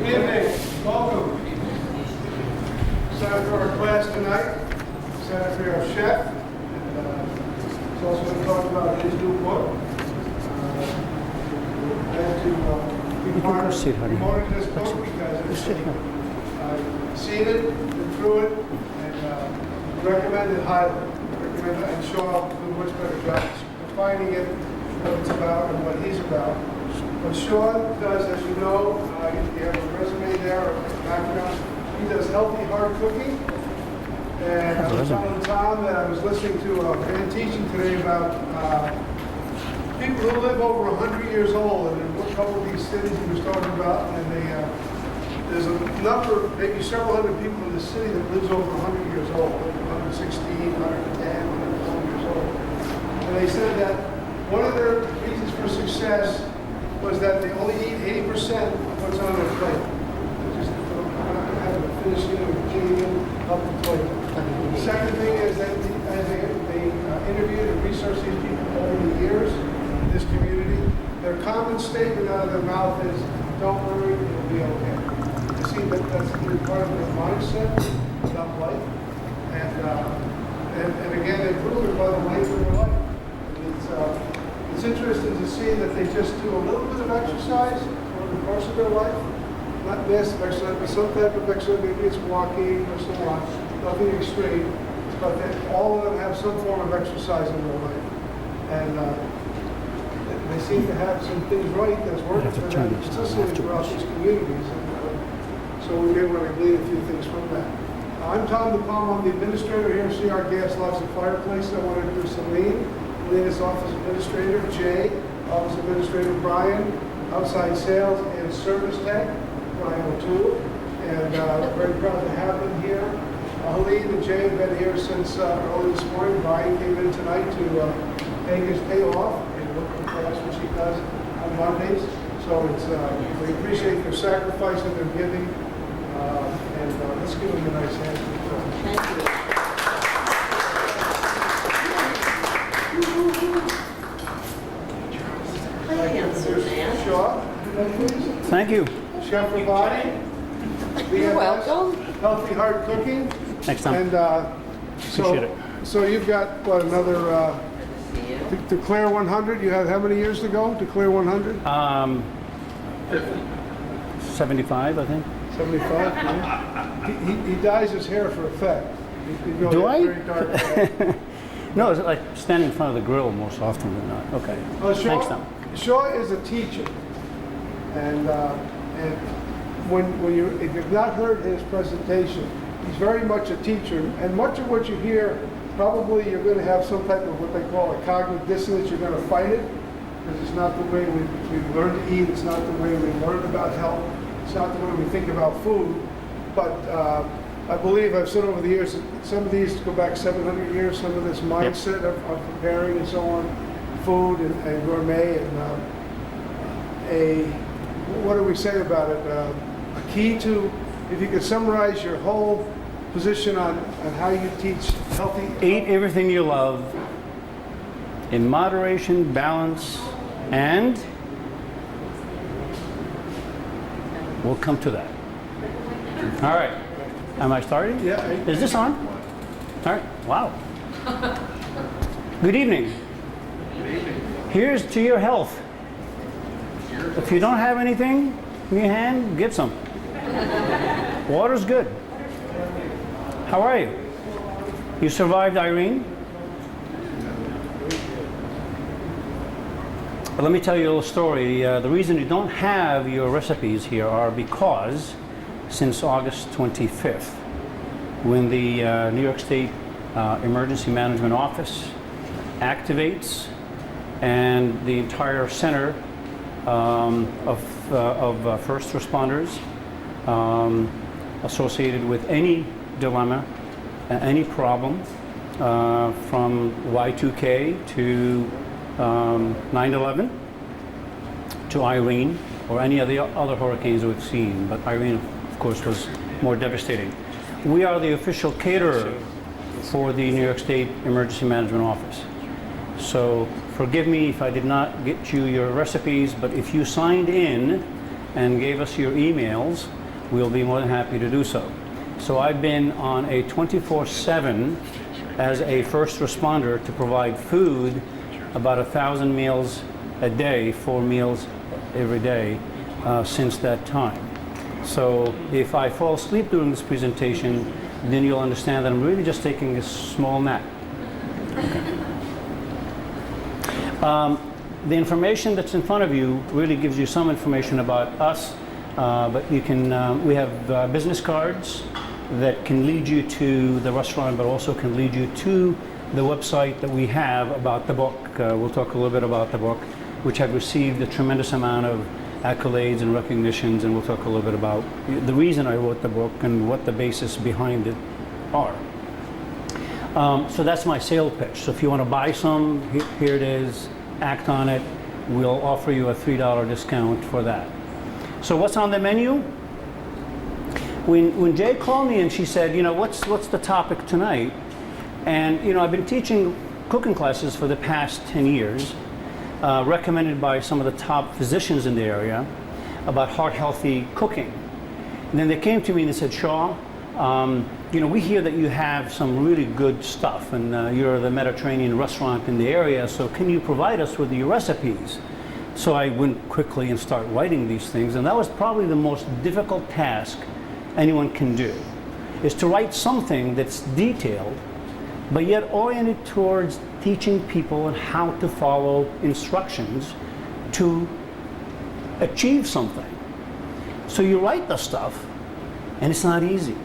Good evening. Welcome. Started for our class tonight. Started for our chef. And he's also going to talk about his new book. Glad to be part of promoting this book because I've seen it, been through it, and recommend it highly. Recommend it, and Shaw will do a much better job defining it, what it's about, and what he's about. What Shaw does, as you know, you have a resume there, or background. He does healthy, hard cooking. And I was telling Tom that I was listening to a man teaching today about people who live over 100 years old, and in a couple of these cities he was talking about, and there's a number, maybe several hundred people in the city that lives over 100 years old, 116, 110, 120 years old. And they said that one of their reasons for success was that they only eat 80% of what's on their plate. They just don't have to finish it or clean it up the plate. The second thing is that as they interviewed and researched these people over the years in this community, their common statement out of their mouth is, "Don't worry, it'll be okay." You see that that's part of their mindset about life. And again, they prove it by the length of their life. It's interesting to see that they just do a little bit of exercise over the course of their life. Not massive exercise, but some type of exercise. Maybe it's walking or so on. Nothing extreme. But all of them have some form of exercise in their life. And they seem to have some things right that's working for them consistently throughout these communities. And, so we may want to glean a few things from that. I'm Tom DePalma. I'm the administrator here at CR Gas, Lots and Fireplace. I want to introduce Celine. Lena's office administrator, Jay, office administrator, Brian, outside sales and service tech, Brian O'Toole, and very proud to have them here. Helene and Jay have been here since early this morning. Brian came in tonight to take his day off and look at the class, which he does on Mondays. So we appreciate their sacrifice and their giving, and let's give them a nice hand. Thank you. Shaw, Thank you. Chef Ravati. You're welcome. Healthy Hard Cooking. Next time. And Appreciate it. so you've got, what, another, Declare 100? You have how many years to go? Declare 100? 75, I think. 75? Yeah. He dyes his hair for effect. You Do he has I? Very dark hair. No, it's like standing in front of the grill most often than not. Okay. Thanks, Tom. Shaw is a teacher, and if you've not heard his presentation, he's very much a teacher, and much of what you hear, probably you're going to have some type of what they call a cognitive dissonance. You're going to fight it because it's not the way we learn to eat. It's not the way we learn about health. It's not the way we think about food. But I believe I've said over the years that some of these go back 700 years. Some of this mindset of preparing and so on. Food and gourmet and what do we say about it? A key to, if you could summarize your whole position on how you teach healthy. Eat everything you love in moderation, balance, and we'll come to that. All right. Am I starting? Yeah. Is this on? All right. Wow. Good evening. Here's to your health. If you don't have anything in your hand, get some. Water's good. How are you? You survived Irene? But let me tell you a little story. The reason you don't have your recipes here are because since August 25th, when the New York State Emergency Management Office activates and the entire center of first responders associated with any dilemma, any problem, from Y2K to 9/11 to Irene or any of the other hurricanes we've seen, but Irene, of course, was more devastating. We are the official caterer for the New York State Emergency Management Office. So forgive me if I did not get you your recipes, but if you signed in and gave us your emails, we'll be more than happy to do so. So I've been on a 24/7 as a first responder to provide food, about 1,000 meals a day, 4 meals every day, since that time. So if I fall asleep during this presentation, then you'll understand that I'm really just taking a small nap. The information that's in front of you really gives you some information about us, but you can, we have business cards that can lead you to the restaurant, but also can lead you to the website that we have about the book. We'll talk a little bit about the book, which have received a tremendous amount of accolades and recognitions, and we'll talk a little bit about the reason I wrote the book and what the basis behind it are. So that's my sales pitch. So if you want to buy some, here it is, act on it. We'll offer you a $3 discount for that. So what's on the menu? When Jay called me and she said, you know, what's the topic tonight? And you know, I've been teaching cooking classes for the past 10 years, recommended by some of the top physicians in the area about heart-healthy cooking. And then they came to me and they said, Shaw, you know, we hear that you have some really good stuff, and you're the Mediterranean restaurant in the area, so can you provide us with your recipes? So I went quickly and started writing these things, and that was probably the most difficult task anyone can do, is to write something that's detailed, but yet oriented towards teaching people how to follow instructions to achieve something. So you write the stuff, and it's not easy.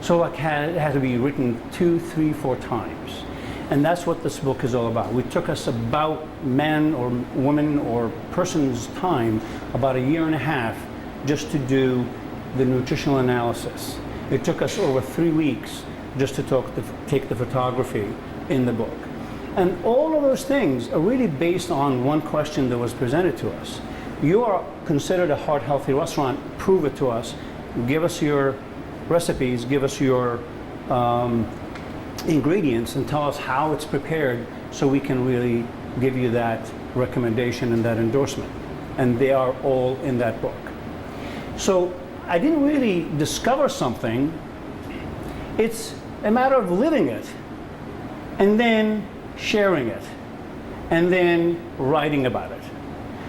So it had to be written 2, 3, 4 times. And that's what this book is all about. It took us about man or woman or person's time, about 1.5 years, just to do the nutritional analysis. It took us over 3 weeks just to take the photography in the book. And all of those things are really based on one question that was presented to us. You are considered a heart-healthy restaurant, prove it to us, give us your recipes, give us your ingredients, and tell us how it's prepared so we can really give you that recommendation and that endorsement. And they are all in that book. So I didn't really discover something. It's a matter of living it and then sharing it and then writing about it.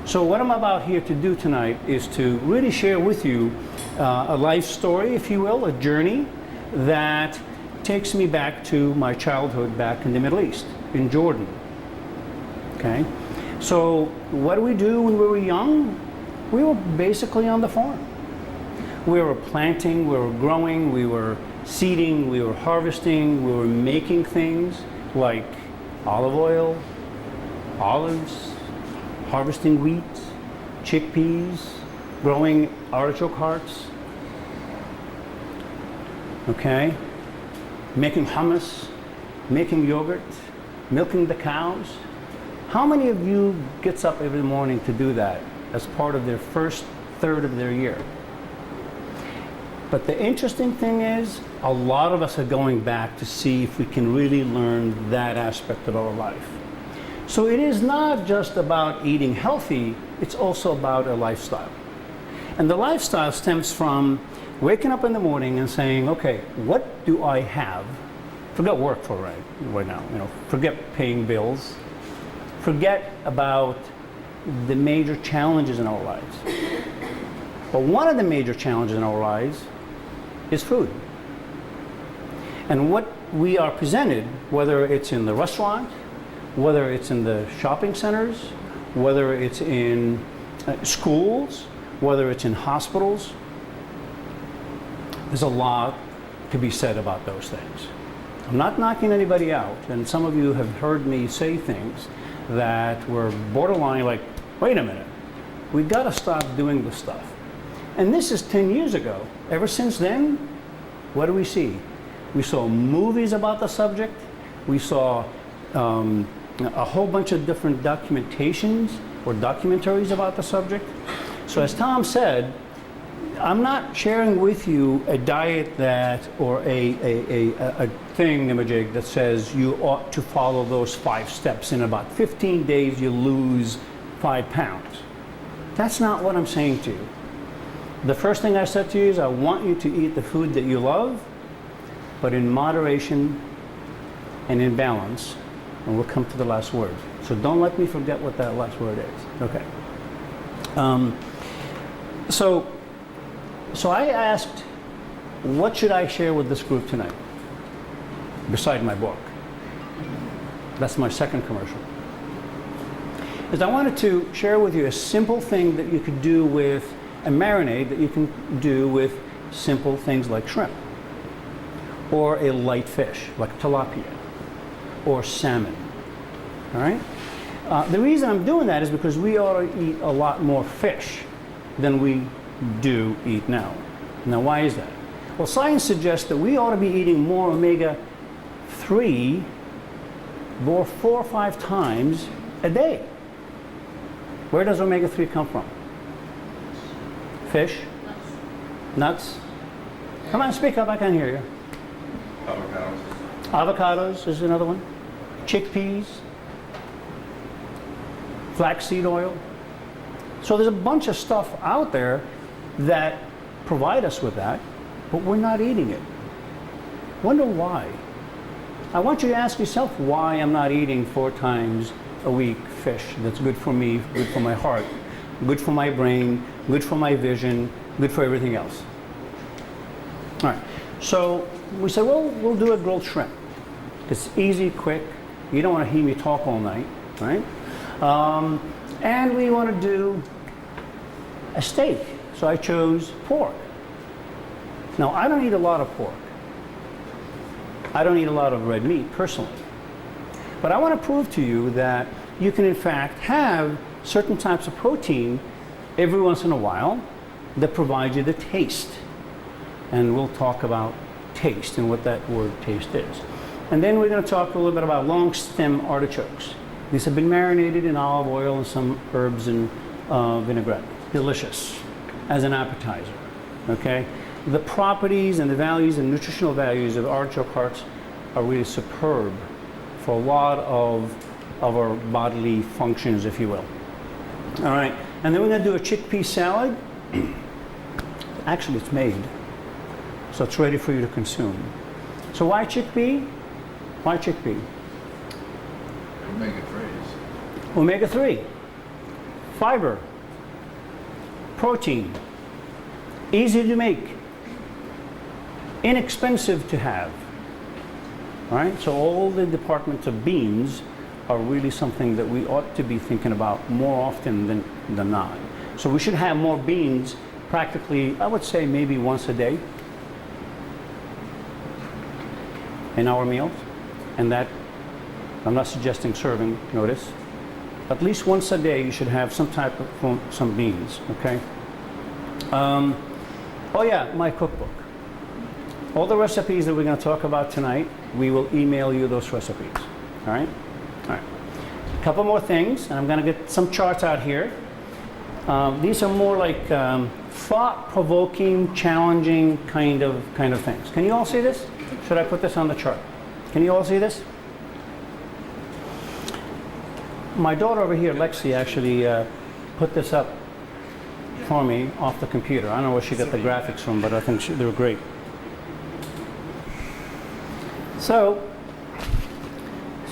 So what I'm about here to do tonight is to really share with you a life story, if you will, a journey that takes me back to my childhood back in the Middle East, in Jordan. Okay? So what do we do when we were young? We were basically on the farm. We were planting, we were growing, we were seeding, we were harvesting, we were making things like olive oil, olives, harvesting wheat, chickpeas, growing artichoke hearts, okay, making hummus, making yogurt, milking the cows. How many of you gets up every morning to do that as part of their first third of their year? But the interesting thing is, a lot of us are going back to see if we can really learn that aspect of our life. So it is not just about eating healthy, it's also about a lifestyle. And the lifestyle stems from waking up in the morning and saying, okay, what do I have? Forget work for right now, you know, forget paying bills. Forget about the major challenges in our lives. But one of the major challenges in our lives is food. And what we are presented, whether it's in the restaurant, whether it's in the shopping centers, whether it's in schools, whether it's in hospitals, there's a lot to be said about those things. I'm not knocking anybody out, and some of you have heard me say things that were borderline like, wait a minute, we gotta stop doing this stuff. And this is 10 years ago. Ever since then, what do we see? We saw movies about the subject. We saw a whole bunch of different documentations or documentaries about the subject. So as Tom said, I'm not sharing with you a diet that, or a thingamajig that says you ought to follow those 5 steps. In about 15 days, you lose 5 pounds. That's not what I'm saying to you. The first thing I said to you is I want you to eat the food that you love, but in moderation and in balance. And we'll come to the last word. So don't let me forget what that last word is. Okay. So I asked, what should I share with this group tonight? Beside my book. That's my second commercial. Is I wanted to share with you a simple thing that you could do with a marinade that you can do with simple things like shrimp, or a light fish like tilapia, or salmon. All right? The reason I'm doing that is because we ought to eat a lot more fish than we do eat now. Now, why is that? Well, science suggests that we ought to be eating more omega-3 more 4 or 5 times a day. Where does omega-3 come from? Fish? Nuts? Come on, speak up, I can't hear you. Avocados. Avocados is another one. Chickpeas. Flaxseed oil. So there's a bunch of stuff out there that provide us with that, but we're not eating it. Wonder why? I want you to ask yourself why I'm not eating 4 times a week fish. That's good for me, good for my heart, good for my brain, good for my vision, good for everything else. All right, so we said, well, we'll do a grilled shrimp. It's easy, quick. You don't want to hear me talk all night, right? And we want to do a steak. So I chose pork. Now, I don't eat a lot of pork. I don't eat a lot of red meat, personally. But I want to prove to you that you can, in fact, have certain types of protein every once in a while that provide you the taste. And we'll talk about taste and what that word taste is. And then we're going to talk a little bit about long stem artichokes. These have been marinated in olive oil and some herbs and vinaigrette. Delicious as an appetizer, okay? The properties and the values and nutritional values of artichoke hearts are really superb for a lot of our bodily functions, if you will. All right, and then we're gonna do a chickpea salad. Actually, it's made, so it's ready for you to consume. So why chickpea? Why chickpea? Omega-3s. Omega-3, fiber, protein, easy to make, inexpensive to have. All right, so all the departments of beans are really something that we ought to be thinking about more often than not. So we should have more beans practically, I would say maybe once a day in our meals. And that, I'm not suggesting serving, notice. At least once a day you should have some type of, some beans, okay? Oh yeah, my cookbook. All the recipes that we're going to talk about tonight, we will email you those recipes, all right? All right. A couple more things, and I'm going to get some charts out here. These are more like thought-provoking, challenging kind of things. Can you all see this? Should I put this on the chart? Can you all see this? My daughter over here, Lexi, actually put this up for me off the computer. I don't know where she got the graphics from, but I think they were great. So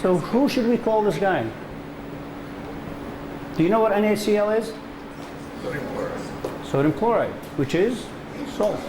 who should we call this guy? Do you know what NaCl is? Sodium chloride. Sodium chloride, which is salt.